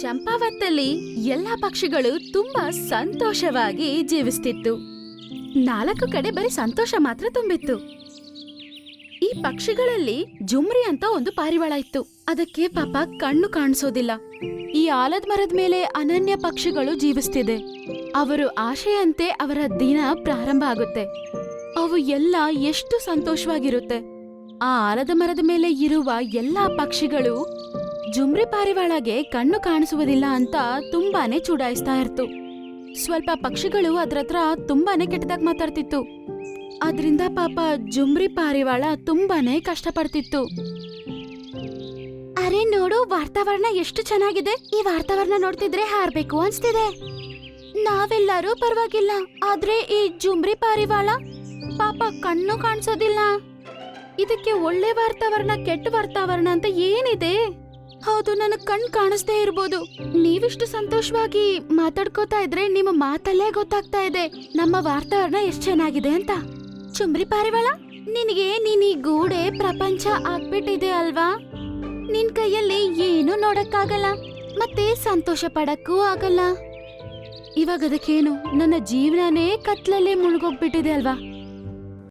ಚಂಪಾವತ್ತಲ್ಲಿ ಎಲ್ಲಾ ಪಕ್ಷಿಗಳು ತುಂಬಾ ಸಂತೋಷವಾಗಿ ಜೀವಿಸ್ತಿತ್ತು. 4 ಕಡೆ ಬರೀ ಸಂತೋಷ ಮಾತ್ರ ತುಂಬಿತ್ತು. ಈ ಪಕ್ಷಿಗಳಲ್ಲಿ ಜುಮ್ರಿ ಅಂತ ಒಂದು ಪಾರಿವಾಳ ಇತ್ತು. ಅದಕ್ಕೆ ಪಾಪ ಕಣ್ಣು ಕಾಣಿಸೋದಿಲ್ಲ. ಈ ಆಲದ ಮರದ ಮೇಲೆ ಅನನ್ಯ ಪಕ್ಷಿಗಳು ಜೀವಿಸ್ತಿದೆ. ಅವರು ಆಶೆಯಂತೆ ಅವರ ದಿನ ಪ್ರಾರಂಭ ಆಗುತ್ತೆ. ಅವು ಎಲ್ಲ ಎಷ್ಟು ಸಂತೋಷವಾಗಿರುತ್ತೆ. ಆ ಆಲದ ಮರದ ಮೇಲೆ ಇರುವ ಎಲ್ಲಾ ಪಕ್ಷಿಗಳು ಜುಮ್ರಿ ಪಾರಿವಾಳಗೆ ಕಣ್ಣು ಕಾಣಿಸುವುದಿಲ್ಲ ಅಂತ ತುಂಬಾನೇ ಚುಡಾಯಿಸ್ತಾ ಇರ್ತು. ಸ್ವಲ್ಪ ಪಕ್ಷಿಗಳು ಅದ್ರತ್ರ ತುಂಬಾನೇ ಕೆಟ್ಟದಾಗಿ ಮಾತಾಡ್ತಿತ್ತು. ಅದ್ರಿಂದ ಪಾಪ ಜುಮ್ರಿ ಪಾರಿವಾಳ ತುಂಬಾನೇ ಕಷ್ಟಪಡ್ತಿತ್ತು. ಅರೆ ನೋಡು, ವಾತಾವರಣ ಎಷ್ಟು ಚೆನ್ನಾಗಿದೆ. ಈ ವಾತಾವರಣ ನೋಡ್ತಿದ್ರೆ ಹಾರ್ಬೇಕು ಅನ್ಸ್ತಿದೆ. ನಾವೆಲ್ಲರೂ ಪರವಾಗಿಲ್ಲ, ಆದ್ರೆ ಈ ಜುಮ್ರಿ ಪಾರಿವಾಳ ಪಾಪ ಕಣ್ಣು ಕಾಣಿಸೋದಿಲ್ಲ. ಇದಕ್ಕೆ ಒಳ್ಳೆ ವಾತಾವರಣ ಕೆಟ್ಟ ವಾತಾವರಣ ಅಂತ ಏನಿದೆ? ಹೌದು, ನನಗ್ ಕಣ್ ಕಾಣಿಸ್ದೇ ಇರ್ಬೋದು. ನೀವಿಷ್ಟು ಸಂತೋಷವಾಗಿ ಮಾತಾಡ್ಕೋತಾ ಇದ್ರೆ ನಿಮ್ಮ ಮಾತಲ್ಲೇ ಗೊತ್ತಾಗ್ತಾ ಇದೆ ನಮ್ಮ ವಾತಾವರಣ ಎಷ್ಟ್ ಚೆನ್ನಾಗಿದೆ ಅಂತ. ಜುಮ್ರಿ ಪಾರಿವಾಳ, ನಿನಗೆ ನೀನ್ ಈ ಗೂಡೆ ಪ್ರಪಂಚ ಆಗ್ಬಿಟ್ಟಿದೆ ಅಲ್ವಾ? ನಿನ್ ಕೈಯಲ್ಲಿ ಏನು ನೋಡಕ್ಕಾಗಲ್ಲ, ಮತ್ತೆ ಸಂತೋಷ ಪಡಕ್ಕೂ ಆಗಲ್ಲ. ಇವಾಗ ಅದಕ್ಕೇನು, ನನ್ನ ಜೀವನನೇ ಕತ್ಲಲ್ಲೇ ಮುಳುಗೋಗ್ಬಿಟ್ಟಿದೆ ಅಲ್ವಾ?